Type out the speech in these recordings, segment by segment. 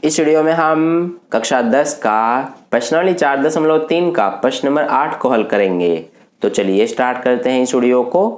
इस वीडियो में हम कक्षा 10 का प्रश्नावली 4.3 का प्रश्न नंबर 8 को हल करेंगे। तो चलिए स्टार्ट करते हैं इस वीडियो को।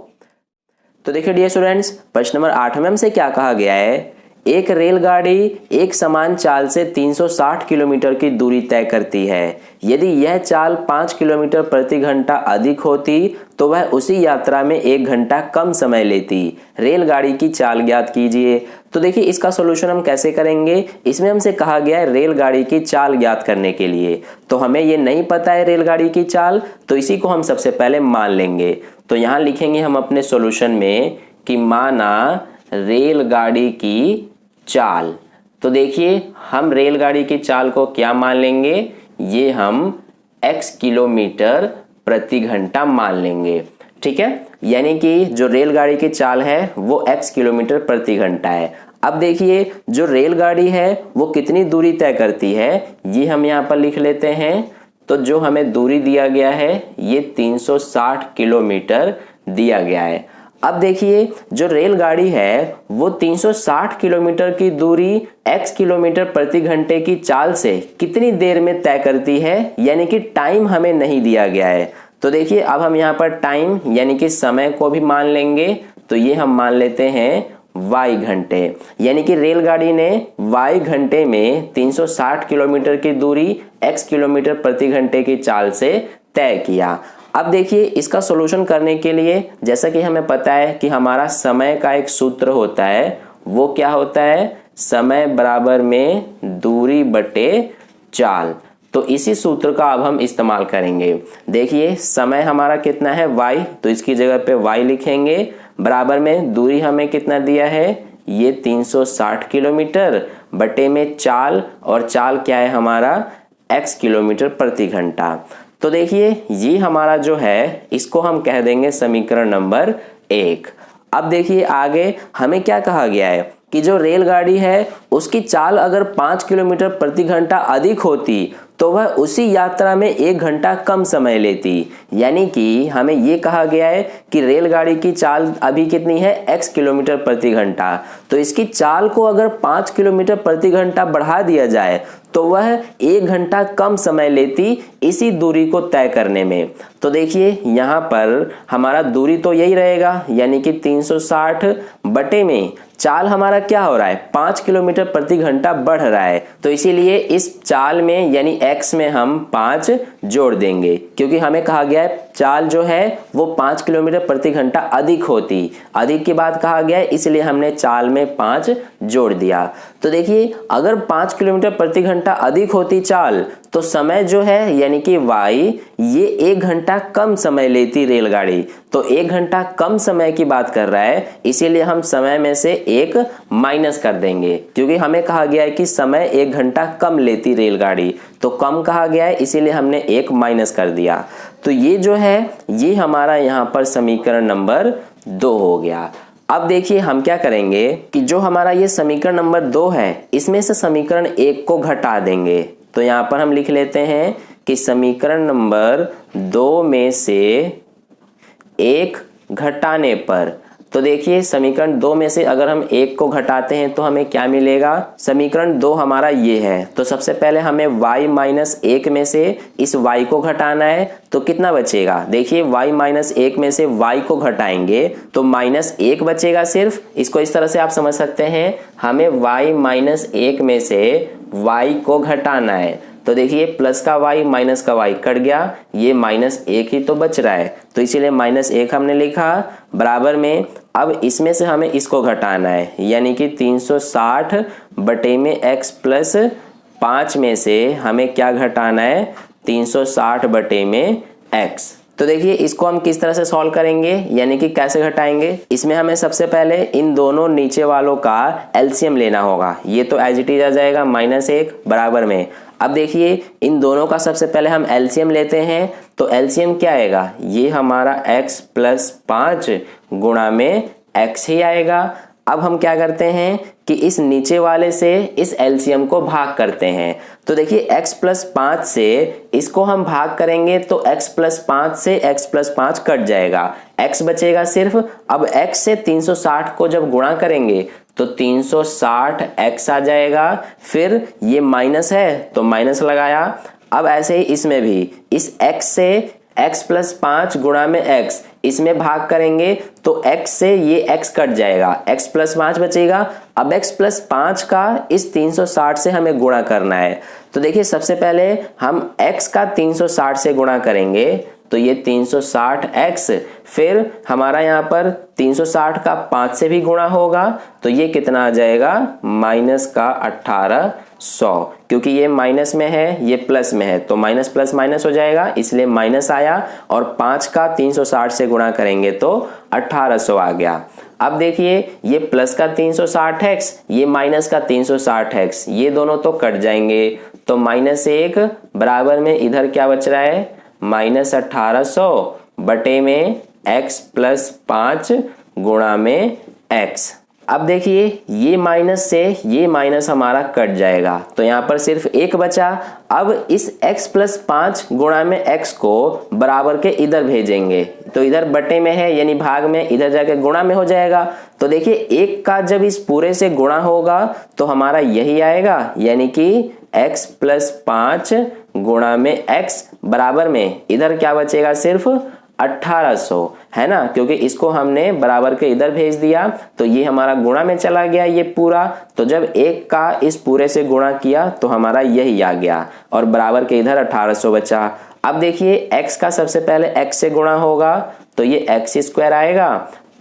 तो देखिए डियर स्टूडेंट्स, प्रश्न नंबर 8 में हमसे क्या कहा गया है। एक रेलगाड़ी एक समान चाल से 360 किलोमीटर की दूरी तय करती है। यदि यह चाल 5 किलोमीटर प्रति घंटा अधिक होती तो वह उसी यात्रा में 1 घंटा कम समय लेती। रेलगाड़ी की चाल ज्ञात कीजिए। तो देखिए इसका सॉल्यूशन हम कैसे करेंगे। इसमें हमसे कहा गया है रेलगाड़ी की चाल ज्ञात करने के लिए। तो हमें ये नहीं पता है रेलगाड़ी की चाल, तो इसी को हम सबसे पहले मान लेंगे। तो यहाँ लिखेंगे हम अपने सॉल्यूशन में कि माना रेलगाड़ी की चाल। तो देखिए हम रेलगाड़ी की चाल को क्या मान लेंगे, ये हम x किलोमीटर प्रति घंटा मान लेंगे। ठीक है, यानी कि जो रेलगाड़ी की चाल है वो x किलोमीटर प्रति घंटा है। अब देखिए जो रेलगाड़ी है वो कितनी दूरी तय करती है, ये हम यहाँ पर लिख लेते हैं। तो जो हमें दूरी दिया गया है ये 360 किलोमीटर दिया गया है। अब देखिए जो रेलगाड़ी है वो 360 किलोमीटर की दूरी x किलोमीटर प्रति घंटे की चाल से कितनी देर में तय करती है, यानी कि टाइम हमें नहीं दिया गया है। तो देखिए अब हम यहाँ पर टाइम यानी कि समय को भी मान लेंगे। तो ये हम मान लेते हैं y घंटे, यानी कि रेलगाड़ी ने y घंटे में 360 किलोमीटर की दूरी x किलोमीटर प्रति घंटे की चाल से तय किया। अब देखिए इसका सॉल्यूशन करने के लिए जैसा कि हमें पता है कि हमारा समय का एक सूत्र होता है, वो क्या होता है, समय बराबर में दूरी बटे चाल। तो इसी सूत्र का अब हम इस्तेमाल करेंगे। देखिए समय हमारा कितना है y, तो इसकी जगह पे y लिखेंगे, बराबर में दूरी हमें कितना दिया है, ये 360 किलोमीटर बटे में चाल, और चाल क्या है हमारा x किलोमीटर प्रति घंटा। तो देखिए ये हमारा जो है इसको हम कह देंगे समीकरण नंबर 1। अब देखिए आगे हमें क्या कहा गया है कि जो रेलगाड़ी है उसकी चाल अगर 5 किलोमीटर प्रति घंटा अधिक होती तो वह उसी यात्रा में 1 घंटा कम समय लेती। यानी कि हमें ये कहा गया है कि रेलगाड़ी की चाल अभी कितनी है, x किलोमीटर प्रति घंटा। तो इसकी चाल को अगर 5 किलोमीटर प्रति घंटा बढ़ा दिया जाए तो वह 1 घंटा कम समय लेती इसी दूरी को तय करने में। तो देखिए यहाँ पर हमारा दूरी तो यही रहेगा, यानी कि 360 बटे में चाल हमारा क्या हो रहा है, 5 किलोमीटर प्रति घंटा बढ़ रहा है। तो इसीलिए इस चाल में यानी x में हम 5 जोड़ देंगे, क्योंकि हमें कहा गया है चाल जो है वो 5 किलोमीटर प्रति घंटा अधिक होती। अधिक की बात कहा गया है, इसलिए हमने चाल में 5 जोड़ दिया। तो देखिए अगर 5 किलोमीटर प्रति घंटा अधिक होती चाल तो समय जो है यानी कि y, ये 1 घंटा कम समय लेती रेलगाड़ी। तो 1 घंटा कम समय की बात कर रहा है, इसीलिए हम समय में से 1 माइनस कर देंगे, क्योंकि हमें कहा गया है कि समय 1 घंटा कम लेती रेलगाड़ी। तो कम कहा गया है इसीलिए हमने 1 माइनस कर दिया। तो ये जो है ये हमारा यहाँ पर समीकरण नंबर 2 हो गया। अब देखिए हम क्या करेंगे कि जो हमारा ये समीकरण नंबर 2 है इसमें से समीकरण 1 को घटा देंगे। तो यहाँ पर हम लिख लेते हैं कि समीकरण नंबर 2 में से 1 घटाने पर, तो देखिए समीकरण 2 में से अगर हम 1 को घटाते हैं तो हमें क्या मिलेगा, समीकरण 2 हमारा ये है। तो सबसे पहले हमें y माइनस 1 में से इस y को घटाना है, तो कितना बचेगा, देखिए y माइनस 1 में से y को घटाएंगे तो माइनस 1 बचेगा सिर्फ। इसको इस तरह से आप समझ सकते हैं, हमें y माइनस 1 में से y को घटाना है। तो देखिए प्लस का y माइनस का y कट गया, ये माइनस 1 ही तो बच रहा है, तो इसीलिए माइनस 1 हमने लिखा, बराबर में अब इसमें से हमें इसको घटाना है, यानी कि 360 बटे में x प्लस 5 में से हमें क्या घटाना है, 360 बटे में x। तो देखिए इसको हम किस तरह से सॉल्व करेंगे, यानी कि कैसे घटाएंगे। इसमें हमें सबसे पहले इन दोनों नीचे वालों का एलसीएम लेना होगा। ये तो एज इट इज आ जाएगा -1 बराबर में। अब देखिए इन दोनों का सबसे पहले हम एलसीएम लेते हैं, तो एलसीएम क्या आएगा, ये हमारा x प्लस 5 गुणा में x ही आएगा। अब हम क्या करते हैं कि इस नीचे वाले से इस एलसीएम को भाग करते हैं। तो देखिए x प्लस 5 से इसको हम भाग करेंगे तो x प्लस 5 से x प्लस 5 कट जाएगा, x बचेगा सिर्फ। अब x से 360 को जब गुणा करेंगे तो 360 x आ जाएगा। फिर ये माइनस है तो माइनस लगाया। अब ऐसे ही इसमें भी इस x से x प्लस 5 गुणा में x, इसमें भाग करेंगे तो x से ये x कट जाएगा, x प्लस 5 बचेगा। अब x प्लस 5 का इस 360 से हमें गुणा करना है। तो देखिए सबसे पहले हम x का 360 से गुणा करेंगे तो ये 360x, फिर हमारा यहाँ पर 360 का 5 से भी गुणा होगा तो ये कितना आ जाएगा, माइनस का 1800। क्योंकि ये माइनस में है ये प्लस में है तो माइनस प्लस माइनस हो जाएगा, इसलिए माइनस आया। और 5 का 360 से गुणा करेंगे तो 1800 आ गया। अब देखिए ये प्लस का 360x, ये माइनस का 360x, ये दोनों तो कट जाएंगे तो -1 बराबर में इधर क्या बच रहा है, -1800 बटे में x प्लस 5 गुणा में x। अब देखिए ये माइनस से ये माइनस हमारा कट जाएगा तो यहाँ पर सिर्फ एक बचा। अब इस x प्लस 5 गुणा में x को बराबर के इधर भेजेंगे तो इधर बटे में है यानी भाग में, इधर जाके गुणा में हो जाएगा। तो देखिए एक का जब इस पूरे से गुणा होगा तो हमारा यही आएगा, यानी कि x प्लस 5 गुणा में x बराबर में इधर क्या बचेगा, सिर्फ 1800 है ना, क्योंकि इसको हमने बराबर के इधर भेज दिया तो ये हमारा गुणा में चला गया ये पूरा। तो जब एक का इस पूरे से गुणा किया तो हमारा यही आ गया और बराबर के इधर 1800 बचा। अब देखिए x का सबसे पहले x से गुणा होगा तो ये x स्क्वायर आएगा,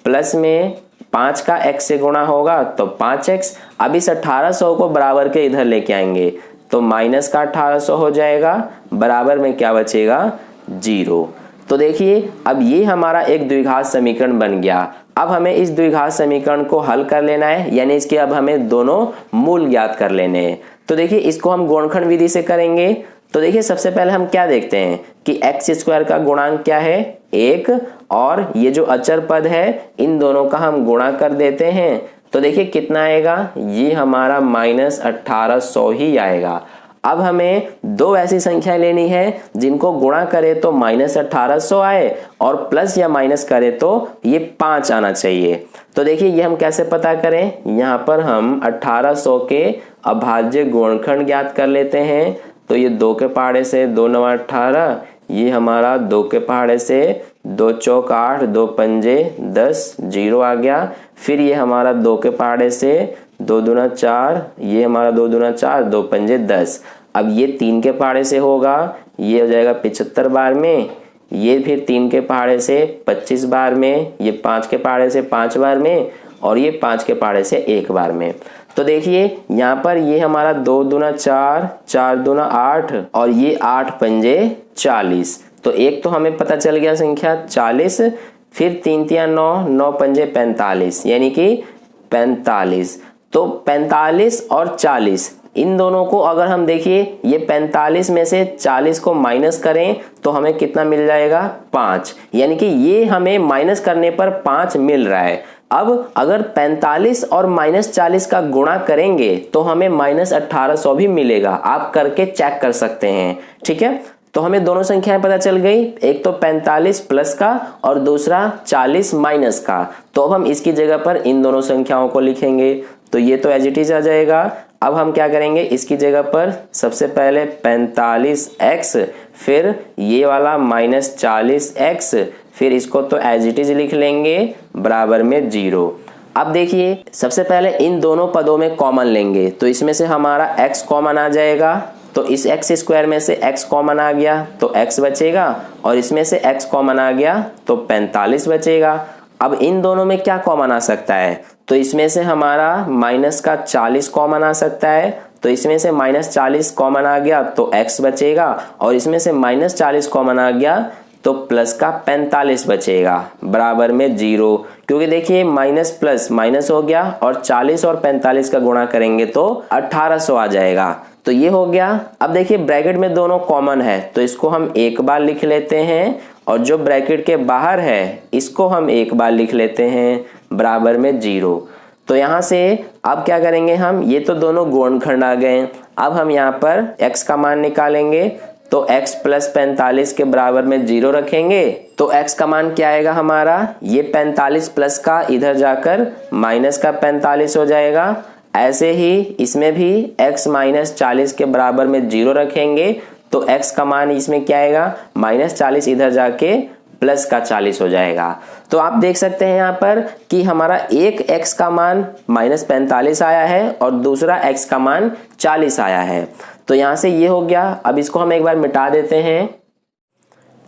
प्लस में 5 का x से गुणा होगा तो 5x। अब इस 1800 को बराबर के इधर लेके आएंगे तो माइनस का 1800 हो जाएगा, बराबर में क्या बचेगा, 0। तो देखिए अब ये हमारा एक द्विघात समीकरण बन गया। अब हमें इस द्विघात समीकरण को हल कर लेना है, यानी इसके अब हमें दोनों मूल ज्ञात कर लेने हैं। तो देखिए इसको हम गुणनखंड विधि से करेंगे। तो देखिए सबसे पहले हम क्या देखते हैं कि x स्क्वायर का गुणांक क्या है, 1, और ये जो अचर पद है इन दोनों का हम गुणा कर देते हैं। तो देखिए कितना आएगा, ये हमारा -1800 ही आएगा। अब हमें दो ऐसी संख्या लेनी है जिनको गुणा करे तो -1800 आए और प्लस या माइनस करे तो ये 5 आना चाहिए। तो देखिए ये हम कैसे पता करें, यहाँ पर हम 1800 के अभाज्य गुणनखंड ज्ञात कर लेते हैं। तो ये 2 के पहाड़े से 2 9 18, ये हमारा 2 के पहाड़े से 2 चौक 8, 2 पंजे 10, 0 आ गया। फिर ये हमारा 2 के पहाड़े से 2 दूना 4, ये हमारा 2 दूना 4, 2 पंजे 10। अब ये 3 के पहाड़े से होगा, ये हो जाएगा 75 बार में। ये फिर 3 के पहाड़े से 25 बार में, ये 5 के पहाड़े से 5 बार में, और ये 5 के पहाड़े से 1 बार में। तो देखिए यहाँ पर ये हमारा 2 दूना 4, 4 दूना 8, और ये 8 पंजे 40। तो एक तो हमें पता चल गया संख्या 40। फिर 3 तिया 9, 9 पंजे 45, यानी कि 45। तो 45 और 40 इन दोनों को अगर हम देखिए, ये 45 में से 40 को माइनस करें तो हमें कितना मिल जाएगा, 5। यानी कि ये हमें माइनस करने पर 5 मिल रहा है। अब अगर 45 और -40 का गुणा करेंगे तो हमें -1800 भी मिलेगा। आप करके चेक कर सकते हैं, ठीक है। तो हमें दोनों संख्याएं पता चल गई, एक तो 45 प्लस का और दूसरा 40 माइनस का। तो अब हम इसकी जगह पर इन दोनों संख्याओं को लिखेंगे तो ये तो एज इट इज आ जाएगा। अब हम क्या करेंगे, इसकी जगह पर सबसे पहले 45x, फिर ये वाला -40x, फिर इसको तो एज इट इज लिख लेंगे बराबर में 0। अब देखिए सबसे पहले इन दोनों पदों में कॉमन लेंगे तो इसमें से हमारा x कॉमन आ जाएगा। तो इस x स्क्वायर में से x कॉमन आ गया तो x बचेगा, और इसमें से x कॉमन आ गया तो 45 बचेगा। अब इन दोनों में क्या कॉमन आ सकता है, तो इसमें से हमारा माइनस का 40 कॉमन आ सकता है। तो इसमें से -40 कॉमन आ गया तो x बचेगा, और इसमें से -40 कॉमन आ गया तो प्लस का 45 बचेगा बराबर में 0। क्योंकि देखिए माइनस प्लस माइनस हो गया और 40 और 45 का गुणा करेंगे तो 1800 आ जाएगा। तो ये हो गया। अब देखिए ब्रैकेट में दोनों कॉमन है तो इसको हम एक बार लिख लेते हैं, और जो ब्रैकेट के बाहर है इसको हम एक बार लिख लेते हैं बराबर में 0। तो यहाँ से अब क्या करेंगे हम, ये तो दोनों गुणनखंड आ गए। अब हम यहाँ पर x का मान निकालेंगे तो x प्लस 45 के बराबर में 0 रखेंगे तो x का मान क्या आएगा हमारा, ये 45 प्लस का इधर जाकर माइनस का 45 हो जाएगा। ऐसे ही इसमें भी x माइनस 40 के बराबर में 0 रखेंगे तो x का मान इसमें क्या आएगा, माइनस 40 इधर जाके प्लस का 40 हो जाएगा। तो आप देख सकते हैं यहाँ पर कि हमारा एक x का मान माइनस 45 आया है और दूसरा x का मान 40 आया है। तो यहाँ से ये हो गया। अब इसको हम एक बार मिटा देते हैं।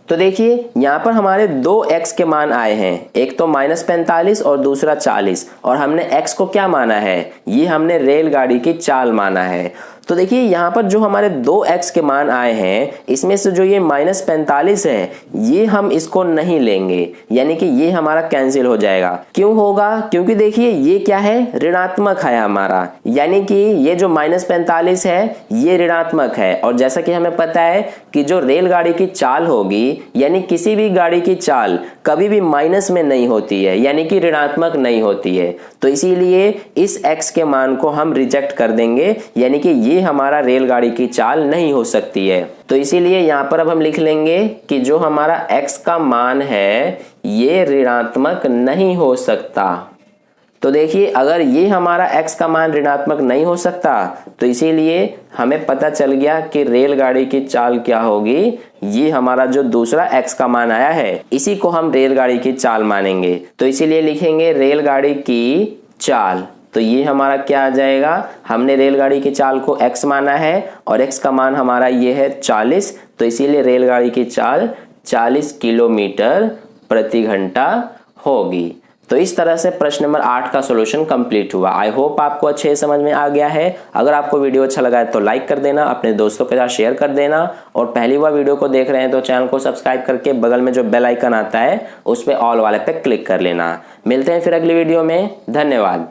तो देखिए यहाँ पर हमारे दो x के मान आए हैं, एक तो माइनस 45 और दूसरा 40, और हमने x को क्या माना है, ये हमने रेलगाड़ी की चाल माना है। तो देखिए यहाँ पर जो हमारे दो x के मान आए हैं इसमें से जो ये माइनस 45 है ये हम इसको नहीं लेंगे, यानी कि ये हमारा कैंसिल हो जाएगा। क्यों होगा, क्योंकि देखिए ये क्या है, ऋणात्मक है हमारा, यानी कि ये जो माइनस 45 है ये ऋणात्मक है। और जैसा कि हमें पता है कि जो रेलगाड़ी की चाल होगी, यानी किसी भी गाड़ी की चाल कभी भी माइनस में नहीं होती है, यानी कि ऋणात्मक नहीं होती है। तो इसीलिए इस x के मान को हम रिजेक्ट कर देंगे, यानी कि ये हमारा रेलगाड़ी की चाल नहीं हो सकती है। तो इसीलिए यहाँ पर अब हम लिख लेंगे कि जो हमारा x का मान है ये ऋणात्मक नहीं हो सकता। तो देखिए अगर ये हमारा x का मान ऋणात्मक नहीं हो सकता तो इसीलिए हमें पता चल गया कि रेलगाड़ी की चाल क्या होगी, ये हमारा जो दूसरा x का मान आया है इसी को हम रेलगाड़ी की चाल मानेंगे। तो इसीलिए लिखेंगे रेलगाड़ी की चाल। तो ये हमारा क्या आ जाएगा, हमने रेलगाड़ी की चाल को x माना है और x का मान हमारा ये है 40, तो इसीलिए रेलगाड़ी की चाल 40 किलोमीटर प्रति घंटा होगी। तो इस तरह से प्रश्न नंबर 8 का सॉल्यूशन कंप्लीट हुआ। आई होप आपको अच्छे समझ में आ गया है। अगर आपको वीडियो अच्छा लगा है तो लाइक कर देना, अपने दोस्तों के साथ शेयर कर देना, और पहली बार वीडियो को देख रहे हैं तो चैनल को सब्सक्राइब करके बगल में जो बेल आइकन आता है उस पर ऑल वाले पे क्लिक कर लेना। मिलते हैं फिर अगली वीडियो में। धन्यवाद।